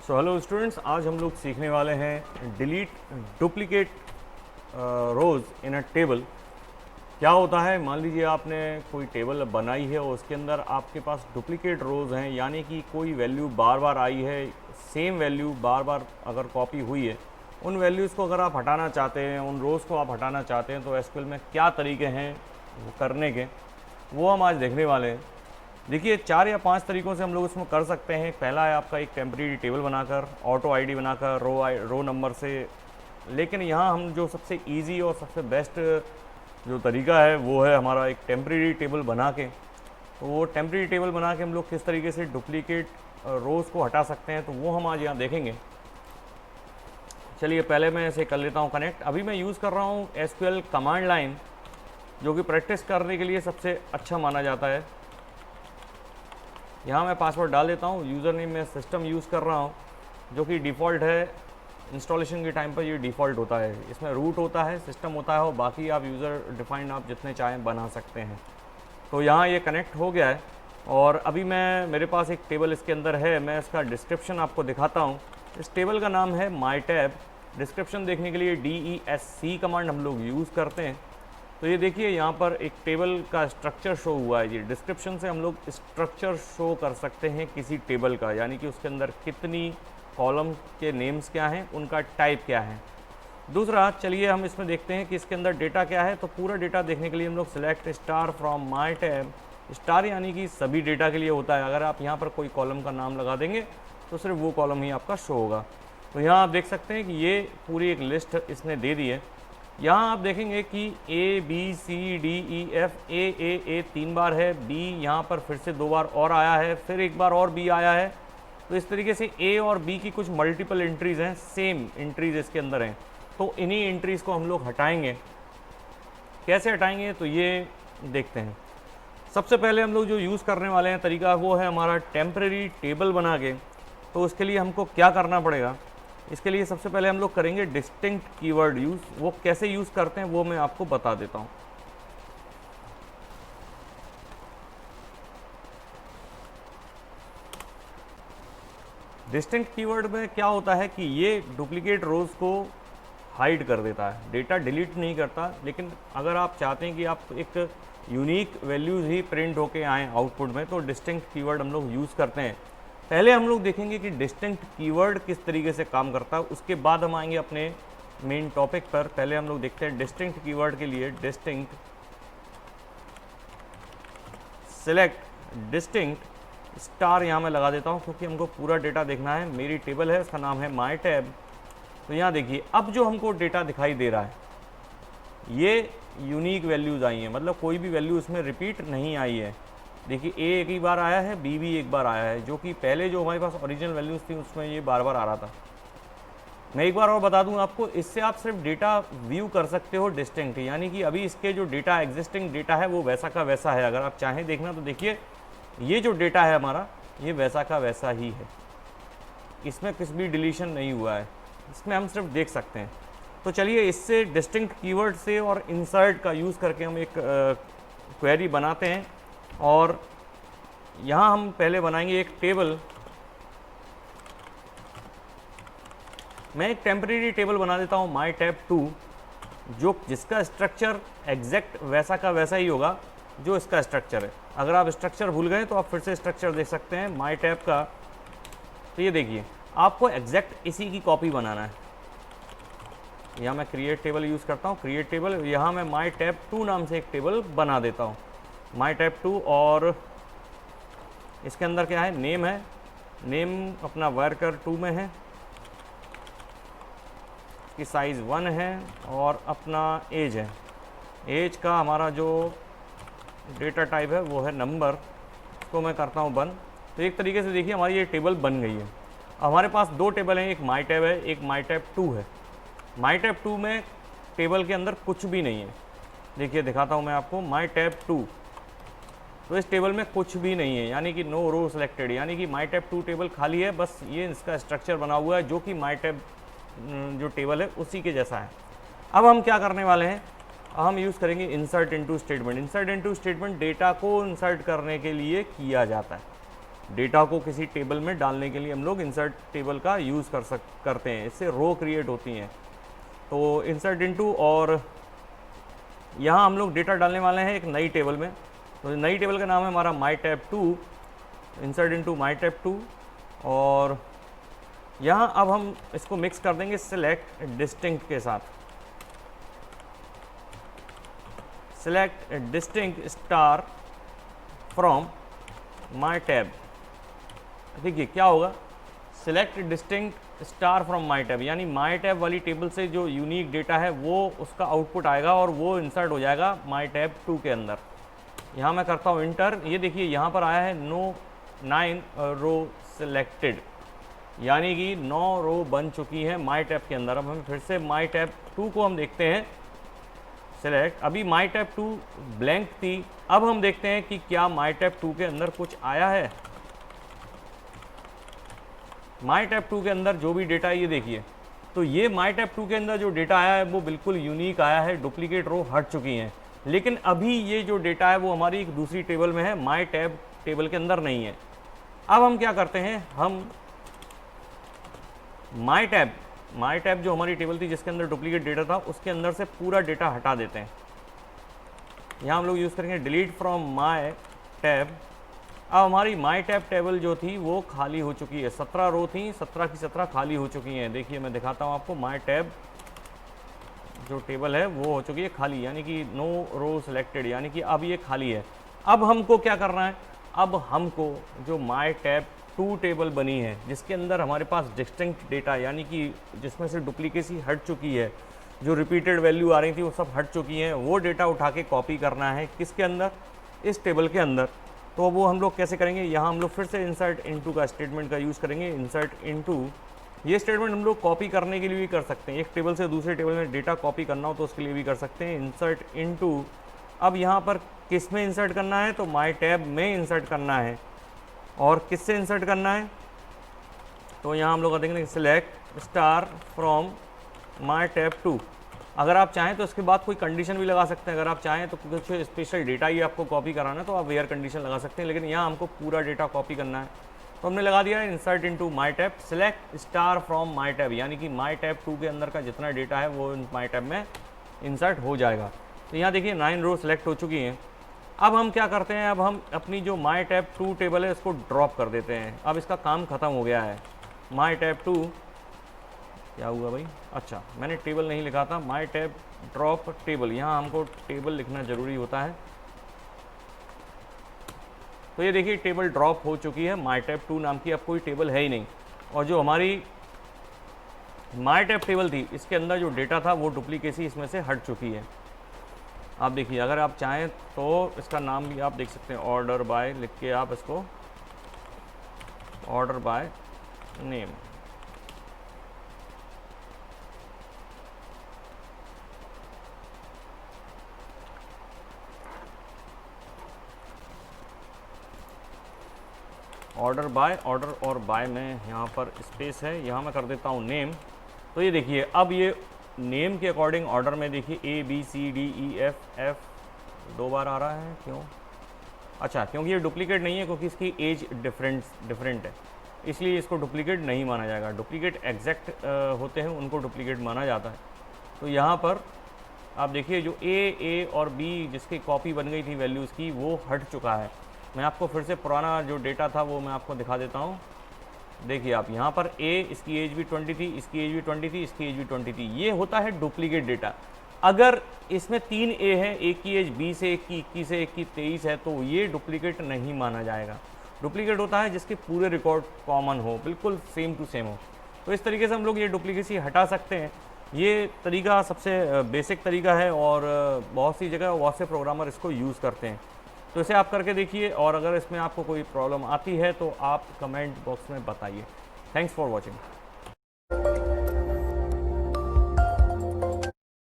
Hello students, आज हम लोग सीखने वाले हैं delete duplicate rows in a table. क्या होता है, मान लीजिए आपने कोई टेबल बनाई है और उसके अंदर आपके पास डुप्लीकेट रोज़ हैं, यानी कि कोई वैल्यू बार बार आई है, सेम वैल्यू बार बार अगर कॉपी हुई है, उन वैल्यूज़ को अगर आप हटाना चाहते हैं, उन रोज़ को आप हटाना चाहते हैं, तो एसक्यूएल में क्या तरीके हैं वो करने के, वो हम आज देखने वाले हैं। देखिए 4 या 5 तरीक़ों से हम लोग इसमें कर सकते हैं। पहला है आपका एक टेम्परेरी टेबल बनाकर, ऑटो आईडी बनाकर, रो नंबर से। लेकिन यहाँ हम जो सबसे इजी और सबसे बेस्ट जो तरीका है वो है हमारा एक टेम्परेरी टेबल बना के। तो वो टेम्परेरी टेबल बना के हम लोग किस तरीके से डुप्लीकेट रोज़ को हटा सकते हैं, तो वो हम आज यहाँ देखेंगे। चलिए पहले मैं इसे कर लेता हूँ कनेक्ट। अभी मैं यूज़ कर रहा हूँ एसक्यूएल कमांड लाइन, जो कि प्रैक्टिस करने के लिए सबसे अच्छा माना जाता है। यहाँ मैं पासवर्ड डाल देता हूँ। यूज़र नेम मैं सिस्टम यूज़ कर रहा हूँ, जो कि डिफ़ॉल्ट है। इंस्टॉलेशन के टाइम पर ये डिफ़ॉल्ट होता है। इसमें रूट होता है, सिस्टम होता है, और बाकी आप यूज़र डिफाइंड आप जितने चाहें बना सकते हैं। तो यहाँ ये कनेक्ट हो गया है, और अभी मेरे पास एक टेबल इसके अंदर है। मैं इसका डिस्क्रिप्शन आपको दिखाता हूँ। इस टेबल का नाम है माई टैब। डिस्क्रिप्शन देखने के लिए DESC कमांड हम लोग यूज़ करते हैं। तो ये देखिए यहाँ पर एक टेबल का स्ट्रक्चर शो हुआ है। ये डिस्क्रिप्शन से हम लोग स्ट्रक्चर शो कर सकते हैं किसी टेबल का, यानी कि उसके अंदर कितनी कॉलम के नेम्स क्या हैं, उनका टाइप क्या है। दूसरा, चलिए हम इसमें देखते हैं कि इसके अंदर डेटा क्या है। तो पूरा डेटा देखने के लिए हम लोग select star from my tab. Star यानी कि सभी डेटा के लिए होता है। अगर आप यहाँ पर कोई कॉलम का नाम लगा देंगे तो सिर्फ वो कॉलम ही आपका शो होगा। तो यहाँ आप देख सकते हैं कि ये पूरी एक लिस्ट इसने दे दी है। यहाँ आप देखेंगे कि ABCDEF A 3 बार है, B यहाँ पर फिर से 2 बार और आया है, फिर एक बार और B आया है। तो इस तरीके से A और B की कुछ मल्टीपल एंट्रीज़ हैं, सेम एंट्रीज़ इसके अंदर हैं। तो इन्हीं एंट्रीज़ को हम लोग हटाएंगे। कैसे हटाएंगे, तो ये देखते हैं। सबसे पहले हम लोग जो यूज़ करने वाले हैं तरीका, वो है हमारा टेम्परेरी टेबल बना के। तो उसके लिए हमको क्या करना पड़ेगा, इसके लिए सबसे पहले हम लोग करेंगे डिस्टिंक्ट कीवर्ड यूज़। वो कैसे यूज़ करते हैं वो मैं आपको बता देता हूँ। डिस्टिंक्ट कीवर्ड में क्या होता है कि ये डुप्लीकेट रोज़ को हाइड कर देता है, डेटा डिलीट नहीं करता। लेकिन अगर आप चाहते हैं कि आप एक यूनिक वैल्यूज़ ही प्रिंट होके आएँ आउटपुट में, तो डिस्टिंक्ट कीवर्ड हम लोग यूज़ करते हैं। पहले हम लोग देखेंगे कि डिस्टिंक्ट कीवर्ड किस तरीके से काम करता है, उसके बाद हम आएंगे अपने मेन टॉपिक पर। पहले हम लोग देखते हैं डिस्टिंक्ट कीवर्ड के लिए डिस्टिंक्ट सेलेक्ट डिस्टिंक्ट स्टार यहाँ मैं लगा देता हूँ, क्योंकि हमको पूरा डेटा देखना है। मेरी टेबल है, उसका नाम है माई टैब। तो यहाँ देखिए अब जो हमको डेटा दिखाई दे रहा है, ये यूनिक वैल्यूज़ आई हैं, मतलब कोई भी वैल्यू उसमें रिपीट नहीं आई है। देखिए A एक ही बार आया है, B भी एक बार आया है, जो कि पहले जो हमारे पास ओरिजिनल वैल्यूज़ थी उसमें ये बार बार आ रहा था। मैं एक बार और बता दूं आपको, इससे आप सिर्फ डेटा व्यू कर सकते हो डिस्टिंक्ट, यानी कि अभी इसके जो डेटा एग्जिस्टिंग डेटा है वो वैसा का वैसा है। अगर आप चाहें देखना तो देखिए ये जो डेटा है हमारा, ये वैसा का वैसा ही है, इसमें कुछ भी डिलीशन नहीं हुआ है, इसमें हम सिर्फ देख सकते हैं। तो चलिए इससे डिस्टिंक्ट कीवर्ड से और इंसर्ट का यूज़ करके हम एक क्वेरी बनाते हैं। और यहाँ हम पहले बनाएंगे एक टेबल। मैं एक टेम्परेरी टेबल बना देता हूँ माई टैब 2, जिसका स्ट्रक्चर एग्जैक्ट वैसा का वैसा ही होगा जो इसका स्ट्रक्चर है। अगर आप स्ट्रक्चर भूल गए तो आप फिर से स्ट्रक्चर देख सकते हैं माई टैब का। तो ये देखिए आपको एग्जैक्ट इसी की कॉपी बनाना है। यहाँ मैं क्रिएट टेबल यूज़ करता हूँ, क्रिएट टेबल। यहाँ मैं माई टैब 2 नाम से एक टेबल बना देता हूँ, माई टैब 2। और इसके अंदर क्या है, नेम है, नेम अपना वर्कर 2 में है, की साइज़ 1 है, और अपना एज है। एज का हमारा जो डेटा टाइप है वो है नंबर, इसको मैं करता हूँ 1। तो एक तरीके से देखिए हमारी ये टेबल बन गई है। हमारे पास 2 टेबल हैं, एक माई टैब है, एक माई टैब 2 है। माई टैब 2 में टेबल के अंदर कुछ भी नहीं है। देखिए दिखाता हूँ मैं आपको, माई टैब 2, तो इस टेबल में कुछ भी नहीं है, यानी कि नो रो सिलेक्टेड, यानी कि माई टैब 2 टेबल खाली है। बस ये इसका स्ट्रक्चर बना हुआ है जो कि माई टैब जो टेबल है उसी के जैसा है। अब हम क्या करने वाले हैं, हम यूज़ करेंगे insert into statement. Insert into statement data को इंसर्ट करने के लिए किया जाता है। डेटा को किसी टेबल में डालने के लिए हम लोग इंसर्ट टेबल का यूज़ करते हैं, इससे रो क्रिएट होती हैं। तो इंसर्ट इनटू, और यहाँ हम लोग डेटा डालने वाले हैं एक नई टेबल में। तो नई टेबल का नाम है हमारा my tab 2, insert into my tab 2। और यहाँ अब हम इसको मिक्स कर देंगे सिलेक्ट डिस्टिंक्ट के साथ। Select distinct star from my tab. देखिए क्या होगा, select distinct star from my tab, यानी माई टैब वाली टेबल से जो यूनिक डेटा है वो उसका आउटपुट आएगा और वो इंसर्ट हो जाएगा माई टैब 2 के अंदर। यहाँ मैं करता हूँ इंटर, ये देखिए यहाँ पर आया है 9 रो सिलेक्टेड, यानी कि 9 रो बन चुकी हैं माई टैब के अंदर। अब हम फिर से माई टैब 2 को हम देखते हैं, सिलेक्ट, अभी माई टैब 2 ब्लैंक थी। अब हम देखते हैं कि क्या माई टैब 2 के अंदर कुछ आया है। माई टैब 2 के अंदर जो भी डेटा है ये देखिए, तो ये माई टैब 2 के अंदर जो डेटा आया है वो बिल्कुल यूनिक आया है, डुप्लीकेट रो हट चुकी हैं। लेकिन अभी ये जो डेटा है वो हमारी एक दूसरी टेबल में है, माई टैब टेबल के अंदर नहीं है। अब हम क्या करते हैं, हम माई टैब जो हमारी टेबल थी जिसके अंदर डुप्लीकेट डेटा था उसके अंदर से पूरा डेटा हटा देते हैं। यहाँ हम लोग यूज़ करेंगे डिलीट फ्रॉम माई टैब। अब हमारी माई टैब टेबल जो थी वो खाली हो चुकी है, 17 रो थी, 17 की 17 खाली हो चुकी हैं। देखिए मैं दिखाता हूँ आपको, माई टैब जो टेबल है वो हो चुकी है खाली, यानी कि नो रो सिलेक्टेड, यानी कि अब ये खाली है। अब हमको क्या करना है, अब हमको जो माई टैब 2 टेबल बनी है जिसके अंदर हमारे पास डिस्टिंक्ट डेटा, यानी कि जिसमें से डुप्लीकेसी हट चुकी है, जो रिपीटेड वैल्यू आ रही थी वो सब हट चुकी हैं, वो डेटा उठा के कॉपी करना है किसके अंदर, इस टेबल के अंदर। तो वो हम लोग कैसे करेंगे, यहाँ हम लोग फिर से इंसर्ट इनटू का स्टेटमेंट का यूज़ करेंगे। इंसर्ट इनटू, ये स्टेटमेंट हम लोग कॉपी करने के लिए भी कर सकते हैं, एक टेबल से दूसरे टेबल में डेटा कॉपी करना हो तो उसके लिए भी कर सकते हैं। इंसर्ट इनटू, अब यहाँ पर किस में इंसर्ट करना है, तो माई टैब में इंसर्ट करना है। और किससे इंसर्ट करना है, तो यहाँ हम लोग देखेंगे select star from my tab 2। अगर आप चाहें तो इसके बाद कोई कंडीशन भी लगा सकते हैं, अगर आप चाहें तो कुछ स्पेशल डेटा ही आपको कॉपी कराना है तो आप वेयर कंडीशन लगा सकते हैं, लेकिन यहाँ हमको पूरा डेटा कॉपी करना है तो हमने लगा दिया है insert into my tab select star from my tab, यानी कि माई टैब 2 के अंदर का जितना डेटा है वो माई टैब में इंसर्ट हो जाएगा। तो यहाँ देखिए 9 रो सिलेक्ट हो चुकी हैं। अब हम क्या करते हैं, अब हम अपनी जो माई टैब 2 टेबल है इसको ड्रॉप कर देते हैं। अब इसका काम ख़त्म हो गया है। माई टैब 2 क्या हुआ भाई, अच्छा मैंने टेबल नहीं लिखा था, माई टैब ड्रॉप टेबल, यहाँ हमको टेबल लिखना ज़रूरी होता है। तो ये देखिए टेबल ड्रॉप हो चुकी है, माई टैब 2 नाम की अब कोई टेबल है ही नहीं। और जो हमारी माई टैब टेबल थी इसके अंदर जो डेटा था वो डुप्लीकेसी इसमें से हट चुकी है। आप देखिए अगर आप चाहें तो इसका नाम भी आप देख सकते हैं, ऑर्डर बाय लिख के आप इसको order by name, order by, order और बाय में यहाँ पर स्पेस है, यहाँ मैं कर देता हूँ नेम। तो ये देखिए अब ये नेम के अकॉर्डिंग ऑर्डर में देखिए ABCDEFF 2 बार आ रहा है, क्यों, अच्छा क्योंकि ये डुप्लीकेट नहीं है, क्योंकि इसकी एज डिफरेंट है इसलिए इसको डुप्लीकेट नहीं माना जाएगा। डुप्लीकेट एग्जैक्ट होते हैं उनको डुप्लीकेट माना जाता है। तो यहाँ पर आप देखिए जो A और B जिसकी कॉपी बन गई थी वैल्यूज़ की वो हट चुका है। मैं आपको फिर से पुराना जो डेटा था वो मैं आपको दिखा देता हूँ। देखिए आप यहाँ पर A, इसकी एज भी 20 थी, इसकी एज भी 20 थी, इसकी एज भी 20 थी, ये होता है डुप्लीकेट डेटा। अगर इसमें 3 A है, एक की एज 20 है, एक की 21 है, एक की 23 है, तो ये डुप्लीकेट नहीं माना जाएगा। डुप्लीकेट होता है जिसके पूरे रिकॉर्ड कॉमन हो, बिल्कुल सेम टू सेम हो। तो इस तरीके से हम लोग ये डुप्लीकेसी हटा सकते हैं। ये तरीका सबसे बेसिक तरीका है और बहुत सी जगह बहुत से प्रोग्रामर इसको यूज़ करते हैं। तो इसे आप करके देखिए और अगर इसमें आपको कोई प्रॉब्लम आती है तो आप कमेंट बॉक्स में बताइए। Thanks for watching.